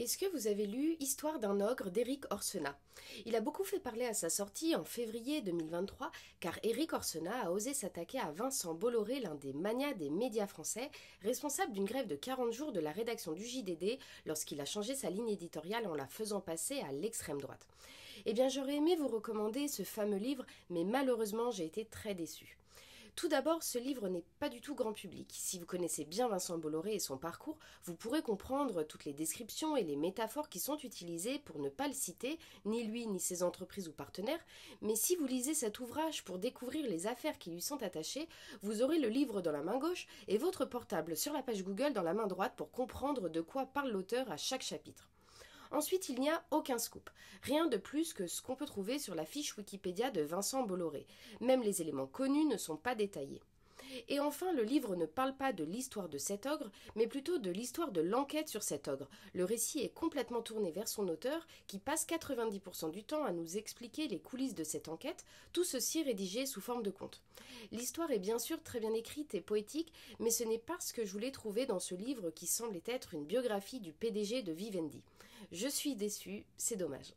Est-ce que vous avez lu Histoire d'un ogre d'Éric Orsena? Il a beaucoup fait parler à sa sortie en février 2023 car Éric Orsena a osé s'attaquer à Vincent Bolloré, l'un des magnats des médias français, responsable d'une grève de 40 jours de la rédaction du JDD lorsqu'il a changé sa ligne éditoriale en la faisant passer à l'extrême droite. Eh bien, j'aurais aimé vous recommander ce fameux livre, mais malheureusement j'ai été très déçue. Tout d'abord, ce livre n'est pas du tout grand public. Si vous connaissez bien Vincent Bolloré et son parcours, vous pourrez comprendre toutes les descriptions et les métaphores qui sont utilisées pour ne pas le citer, ni lui ni ses entreprises ou partenaires, mais si vous lisez cet ouvrage pour découvrir les affaires qui lui sont attachées, vous aurez le livre dans la main gauche et votre portable sur la page Google dans la main droite pour comprendre de quoi parle l'auteur à chaque chapitre. Ensuite, il n'y a aucun scoop. Rien de plus que ce qu'on peut trouver sur la fiche Wikipédia de Vincent Bolloré. Même les éléments connus ne sont pas détaillés. Et enfin, le livre ne parle pas de l'histoire de cet ogre, mais plutôt de l'histoire de l'enquête sur cet ogre. Le récit est complètement tourné vers son auteur, qui passe 90% du temps à nous expliquer les coulisses de cette enquête, tout ceci rédigé sous forme de conte. L'histoire est bien sûr très bien écrite et poétique, mais ce n'est pas ce que je voulais trouver dans ce livre qui semblait être une biographie du PDG de Vivendi. Je suis déçue, c'est dommage.